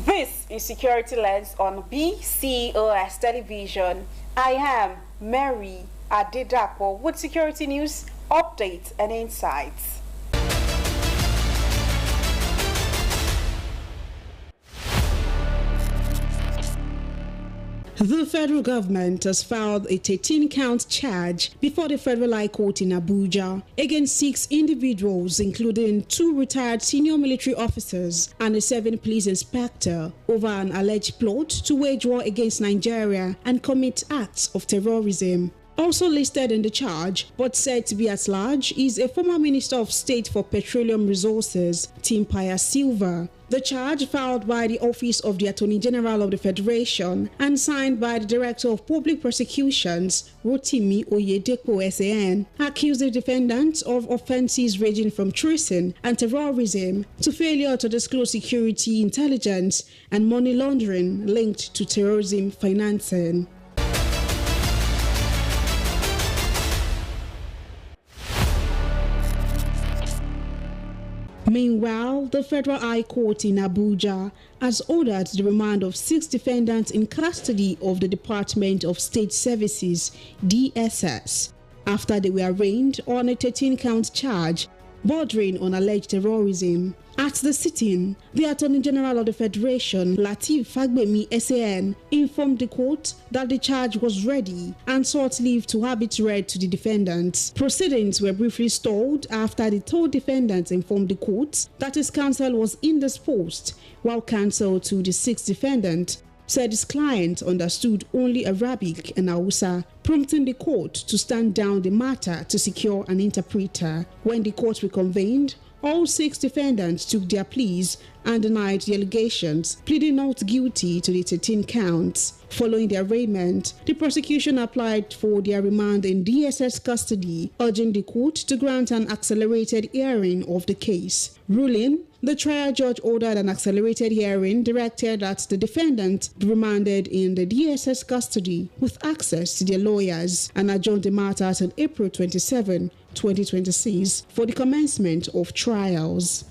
This is Security Lens on BCOS television. I am Mary Adedapo with security news, updates and insights. The federal government has filed a 13-count charge before the Federal High Court in Abuja against 6 individuals, including 2 retired senior military officers and a 7 police inspector, over an alleged plot to wage war against Nigeria and commit acts of terrorism. Also listed in the charge, but said to be at large, is a former Minister of State for Petroleum Resources, Timpaya Silva. The charge, filed by the Office of the Attorney General of the Federation and signed by the Director of Public Prosecutions, Rotimi Oyedepo SAN, accused the defendants of offences ranging from treason and terrorism to failure to disclose security intelligence and money laundering linked to terrorism financing. Meanwhile, the Federal High Court in Abuja has ordered the remand of 6 defendants in custody of the Department of State Services, DSS, after they were arraigned on a 13-count charge bordering on alleged terrorism. At the sitting, the Attorney General of the Federation, Lateef Fagbemi SAN, informed the court that the charge was ready and sought leave to have it read to the defendants. Proceedings were briefly stalled after the 2 defendants informed the court that his counsel was indisposed, while counsel to the 6th defendant said his client understood only Arabic and Hausa, prompting the court to stand down the matter to secure an interpreter. When the court reconvened, all 6 defendants took their pleas and denied the allegations, pleading not guilty to the 13 counts. Following the arraignment, the prosecution applied for their remand in DSS custody, urging the court to grant an accelerated hearing of the case. Ruling, the trial judge ordered an accelerated hearing, directed that the defendant be remanded in the DSS custody with access to their lawyers, and adjourned the matter till April 27, 2026 for the commencement of trials.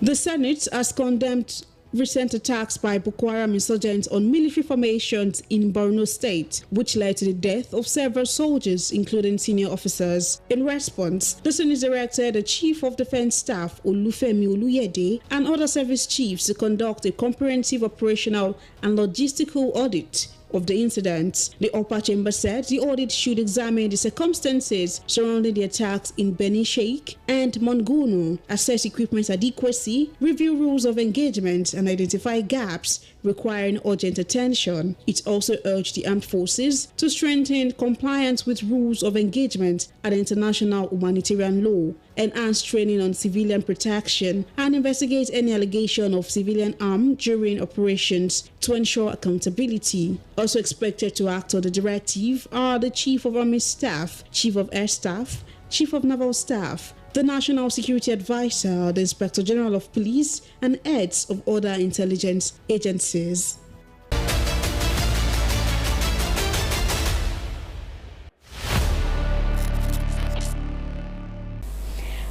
The Senate has condemned recent attacks by Boko Haram insurgents on military formations in Borno State, which led to the death of several soldiers, including senior officers. In response, the Senate directed the Chief of Defense Staff, Olufemi Oluyede, and other service chiefs to conduct a comprehensive operational and logistical audit of the incidents. The upper chamber said the audit should examine the circumstances surrounding the attacks in Beni Sheikh and Monguno, assess equipment adequacy, review rules of engagement, and identify gaps requiring urgent attention. It also urged the armed forces to strengthen compliance with rules of engagement and international humanitarian law, enhance training on civilian protection, and investigate any allegation of civilian harm during operations to ensure accountability. Also expected to act on the directive are the Chief of Army Staff, Chief of Air Staff, Chief of Naval Staff, the National Security Advisor, the Inspector General of Police, and heads of other intelligence agencies.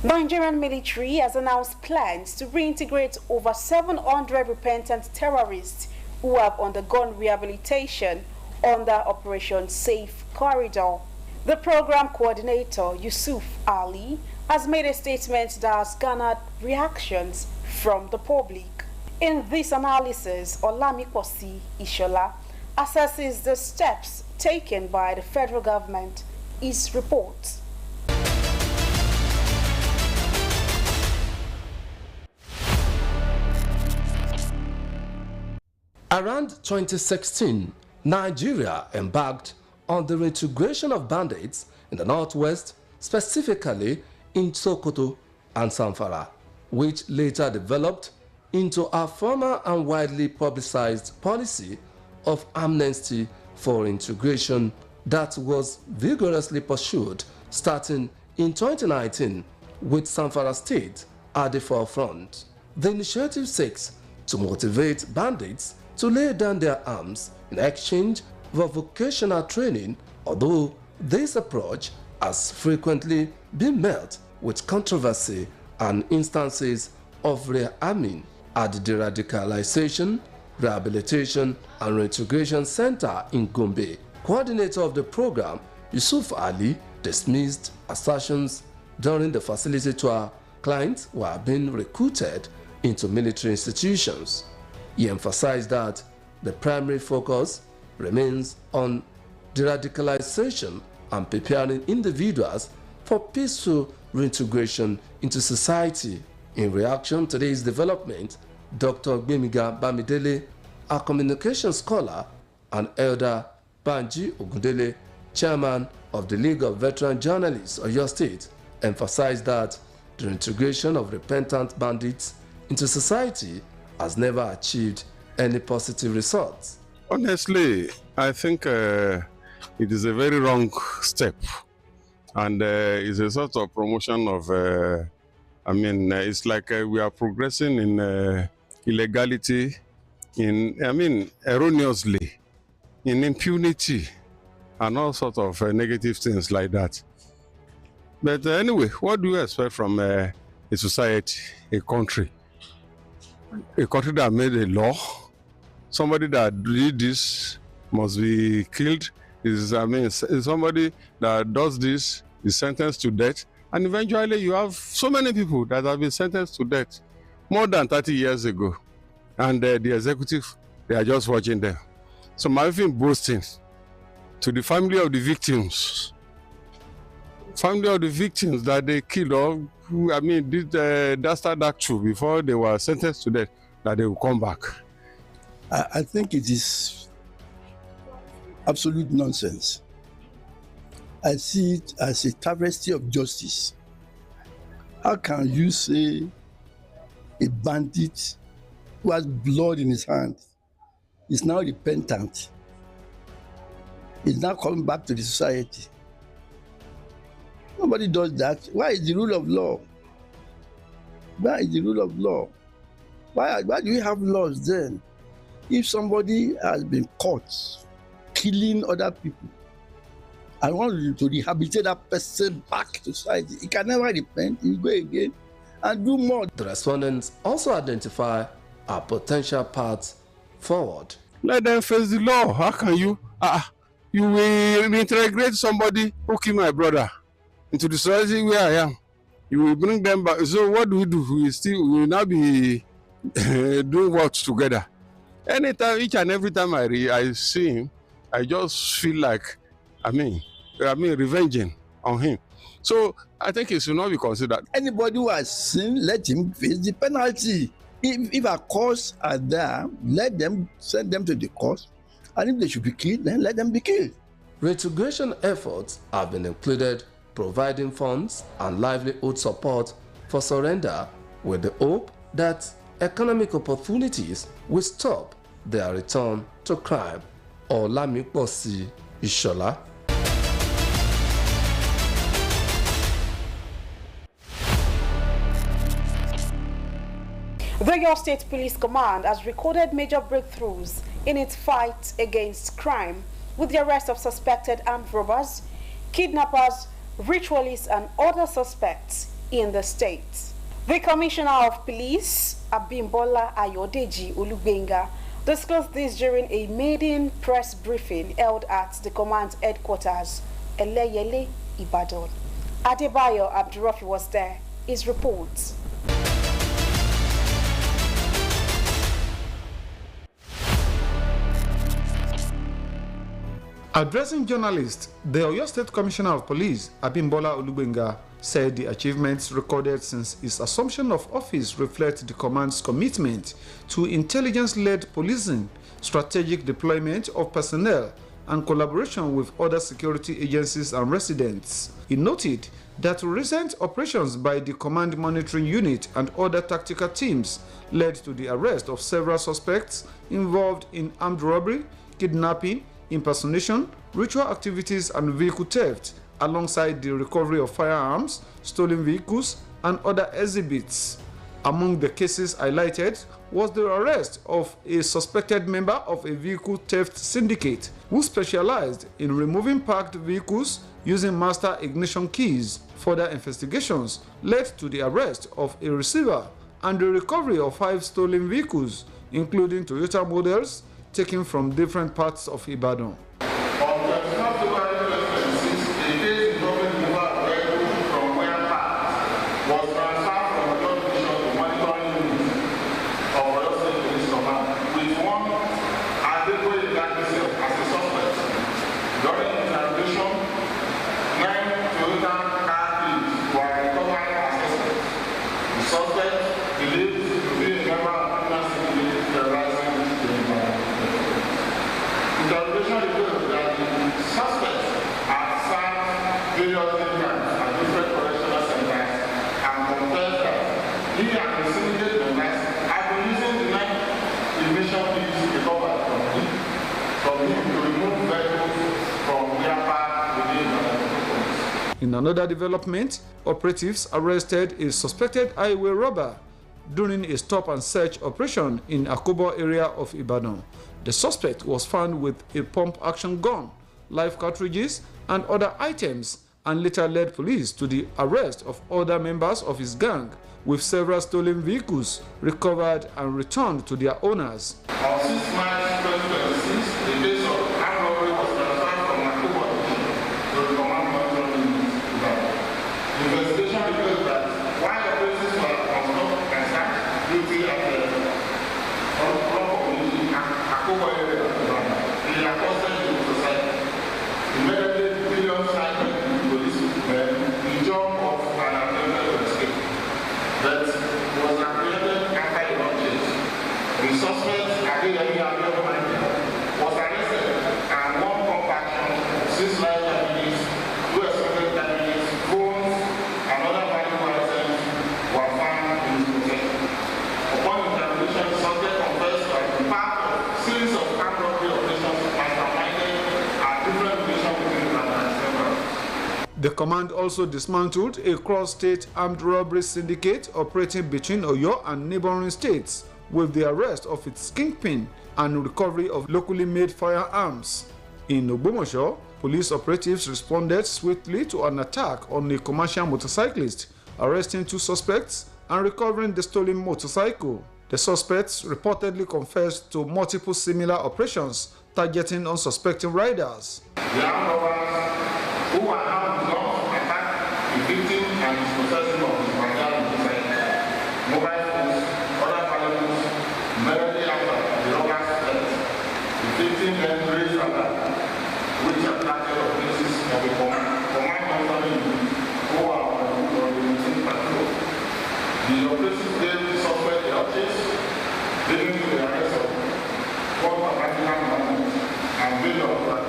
Nigerian military has announced plans to reintegrate over 700 repentant terrorists who have undergone rehabilitation under Operation Safe Corridor. The program coordinator, Yusuf Ali, has made a statement that has garnered reactions from the public. In this analysis, Olamikosi Ishola assesses the steps taken by the federal government. His report. Around 2016, Nigeria embarked on the reintegration of bandits in the northwest, specifically in Sokoto and Zamfara, which later developed into a formal and widely publicized policy of amnesty for integration that was vigorously pursued starting in 2019, with Zamfara State at the forefront. The initiative seeks to motivate bandits to lay down their arms in exchange for vocational training, although this approach has frequently been met with controversy and instances of rearming. At the Deradicalization, Rehabilitation and Reintegration Center in Gombe, coordinator of the program, Yusuf Ali, dismissed assertions during the facility tour clients were being recruited into military institutions. He emphasized that the primary focus remains on deradicalization and preparing individuals for peaceful reintegration into society. In reaction to this development, Dr. Gbemiga Bamidele, a communication scholar, and Elder Banji Ogundele, chairman of the League of Veteran Journalists of your state, emphasized that the integration of repentant bandits into society has never achieved any positive results. Honestly, I think it is a very wrong step, and it's a sort of promotion of, it's like we are progressing in illegality, erroneously, in impunity, and all sorts of negative things like that. But anyway, what do you expect from a society, a country that made a law? Somebody that did this must be killed. Somebody that does this is sentenced to death. And eventually you have so many people that have been sentenced to death more than 30 years ago. And the executive, they are just watching them. So my even boasting to the family of the victims that they killed, or did dastard act before they were sentenced to death, that they will come back. I think it is absolute nonsense. I see it as a travesty of justice. How can you say a bandit who has blood in his hand is now repentant, is now coming back to the society? Nobody does that. Why is the rule of law? Why is the rule of law? Why do we have laws then? If somebody has been caught killing other people and want to rehabilitate that person back to society, he can never repent. He will go again and do more. The respondents also identify a potential path forward. Let them face the law. How can you? You will reintegrate somebody who killed my brother into the society where I am. You will bring them back. So what do? We will now be doing work together. Anytime, each and every time I see him, I just feel like, revenging on him. So I think it should not be considered. Anybody who has sinned, let him face the penalty. If a cause are there, let them send them to the cause. And if they should be killed, then let them be killed. Reintegration efforts have been included providing funds and livelihood support for surrender, with the hope that economic opportunities will stop their return to crime. Olamiposi Ishola. The Oyo State Police Command has recorded major breakthroughs in its fight against crime with the arrest of suspected armed robbers, kidnappers, ritualists and other suspects in the state. The Commissioner of Police, Abimbola Ayodeji Olugbenga, disclosed this during a maiden press briefing held at the command headquarters, Eleyele, Ibadan. Adebayo Abdurrafi was there. His reports. Addressing journalists, the Oyo State Commissioner of Police, Abimbola Olugbenga, said the achievements recorded since his assumption of office reflect the command's commitment to intelligence-led policing, strategic deployment of personnel, and collaboration with other security agencies and residents. He noted that recent operations by the Command Monitoring Unit and other tactical teams led to the arrest of several suspects involved in armed robbery, kidnapping, impersonation, ritual activities and vehicle theft, alongside the recovery of firearms, stolen vehicles and other exhibits. Among the cases highlighted was the arrest of a suspected member of a vehicle theft syndicate who specialized in removing parked vehicles using master ignition keys. Further investigations led to the arrest of a receiver and the recovery of 5 stolen vehicles, including Toyota models taken from different parts of Ibadan. In another development, operatives arrested a suspected highway robber during a stop and search operation in Akobo area of Ibadan. The suspect was found with a pump-action gun, live cartridges, and other items, and later led police to the arrest of other members of his gang, with several stolen vehicles recovered and returned to their owners. On 6 March 2026, the case of armed robbery was transferred from Akobo to the command control unit. The investigation revealed that while the operatives were on stop and start duty at the community Akobo area, they accosted the society. Immediately, billions cited the police men in job of an attempted escape. That was apprehended after a long chase. The suspect, was arrested and 1 pump action, 6 live damages, 2 expected damages, phones, and other valuable items were found in his possession. Upon interrogation, the subject confessed to have been part of a series of armed robbery operations masterminded at different locations within Ibadan and several. The command also dismantled a cross-state armed robbery syndicate operating between Oyo and neighboring states, with the arrest of its kingpin and recovery of locally made firearms. In Ogbomoso, police operatives responded swiftly to an attack on a commercial motorcyclist, arresting 2 suspects and recovering the stolen motorcycle. The suspects reportedly confessed to multiple similar operations targeting unsuspecting riders. The armed robbers who were now belong to attack the victim and his possession of his motorcycle, mobile phones, other valuables, immediately after the robbers left. The victim then raised alarm, which attracted officers of the command control unit who were on the routine patrol. The operatives gave the suspect the chase, leading to the arrest of 4 particular men and bill of that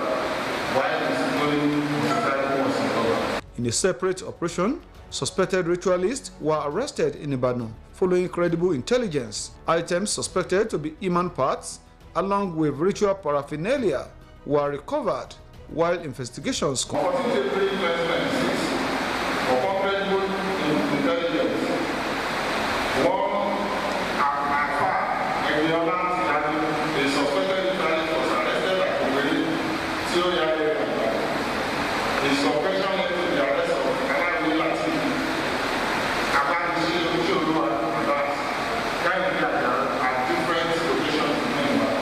while the stolen motorcycle was recovered. In a separate operation, suspected ritualists were arrested in Ibadan. Following credible intelligence, items suspected to be human parts, along with ritual paraphernalia, were recovered, while investigations continued. Upon credible intelligence, one a suspected ritualist was arrested at Owerri, Sioya area. His confession led to the arrest of Alawi Latif, Abanishi Ochodo and Abbas, at different locations in Nigeria.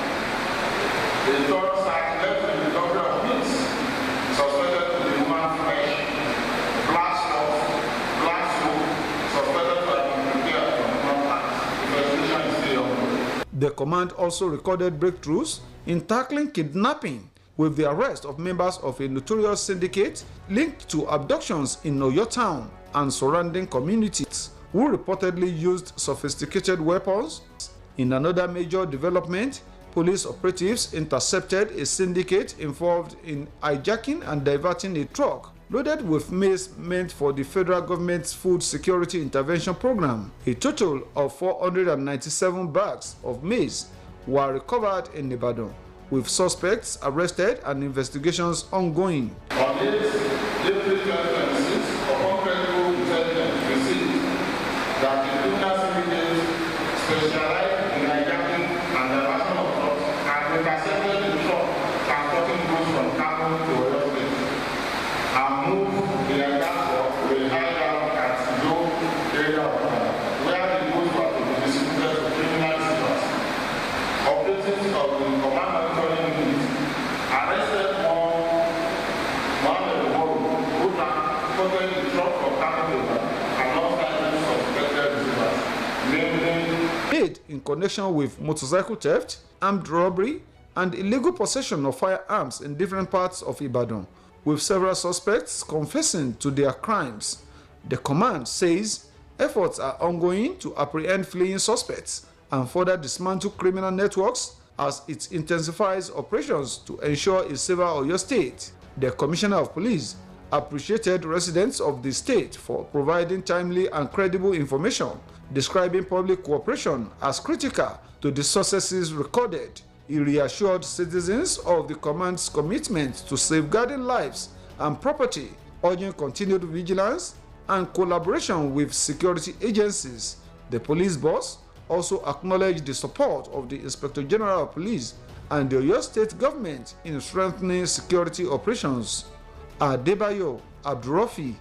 The third site led to the recovery of meats suspected to be human flesh, black soap, suspected to have been prepared from human parts. Investigation is still ongoing. The command also recorded breakthroughs in tackling kidnapping, with the arrest of members of a notorious syndicate linked to abductions in Oyo town and surrounding communities, who reportedly used sophisticated weapons. In another major development, police operatives intercepted a syndicate involved in hijacking and diverting a truck loaded with maize meant for the federal government's food security intervention program. A total of 497 bags of maize were recovered in Ibadan, with suspects arrested and investigations ongoing. On this, April 2026, upon credible intelligence received that the criminal syndicate specialized in hijacking and diversion of trucks and intercepted the truck transporting goods from Kano to Oyo State and moved the entire truck to a high ground at Sido area of Ghana, where the goods were to be distributed to criminal seekers. Operatives of the command monitoring unit arrested one of the who transported the truck from Kano to Ghana alongside the suspected receivers, namely Made in connection with motorcycle theft, armed robbery, and illegal possession of firearms in different parts of Ibadan, with several suspects confessing to their crimes. The command says efforts are ongoing to apprehend fleeing suspects and further dismantle criminal networks as it intensifies operations to ensure a safer Oyo State. The Commissioner of Police appreciated residents of the state for providing timely and credible information, describing public cooperation as critical to the successes recorded. He reassured citizens of the command's commitment to safeguarding lives and property, urging continued vigilance and collaboration with security agencies. The police boss also acknowledged the support of the Inspector General of Police and the Oyo State government in strengthening security operations. Adebayo Abdurrafi.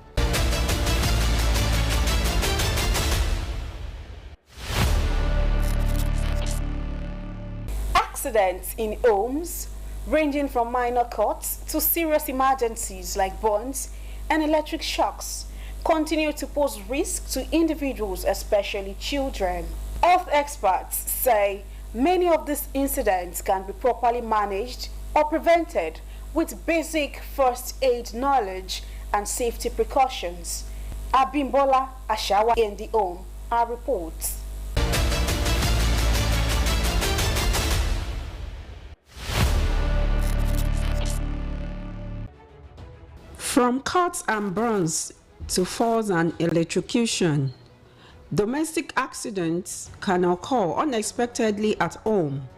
Accidents in homes, ranging from minor cuts to serious emergencies like burns and electric shocks, continue to pose risk to individuals, especially children. Health experts say many of these incidents can be properly managed or prevented with basic first aid knowledge and safety precautions. Abimbola Ashawa in the home, our reports. From cuts and burns to falls and electrocution, domestic accidents can occur unexpectedly at home,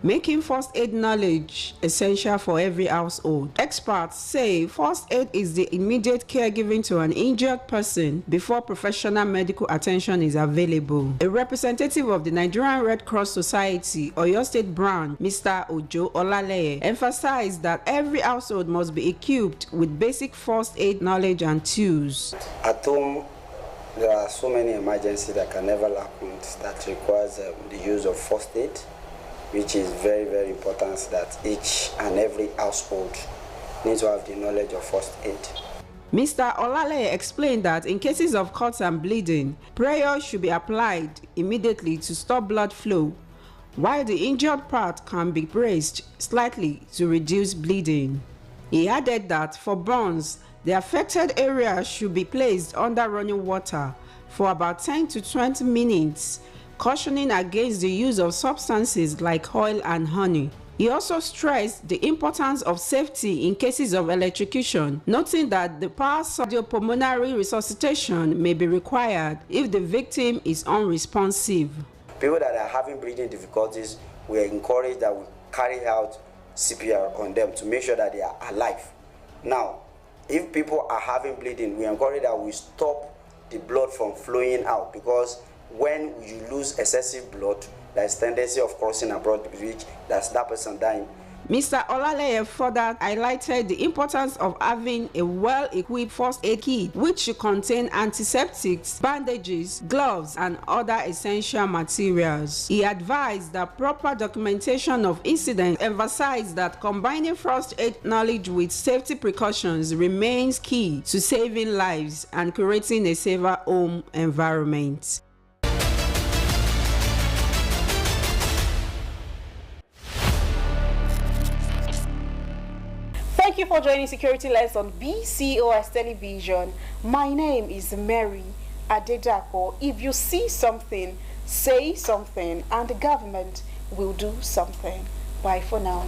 making first aid knowledge essential for every household. Experts say first aid is the immediate caregiving to an injured person before professional medical attention is available. A representative of the Nigerian Red Cross Society, Oyo State branch, Mr. Ojo Olaleye, emphasized that every household must be equipped with basic first aid knowledge and tools. At home, there are so many emergencies that can never happen that requires the use of first aid, which is very, very important that each and every household needs to have the knowledge of first aid. Mr. Olaleye explained that in cases of cuts and bleeding, prayer should be applied immediately to stop blood flow, while the injured part can be braced slightly to reduce bleeding. He added that for burns, the affected area should be placed under running water for about 10 to 20 minutes, cautioning against the use of substances like oil and honey. He also stressed the importance of safety in cases of electrocution, noting that the cardiopulmonary resuscitation may be required if the victim is unresponsive. People that are having breathing difficulties, we are encouraged that we carry out CPR on them to make sure that they are alive. Now, if people are having bleeding, we encourage that we stop the blood from flowing out, because when you lose excessive blood, there is tendency of crossing abroad the bridge, that's that person dying. Mr. Olaleye further highlighted the importance of having a well-equipped first aid kit, which should contain antiseptics, bandages, gloves, and other essential materials. He advised that proper documentation of incidents, emphasized that combining first aid knowledge with safety precautions remains key to saving lives and creating a safer home environment. Thank you for joining Security Lens on BCOS Television. My name is Mary Adedapo. If you see something, say something, and the government will do something. Bye for now.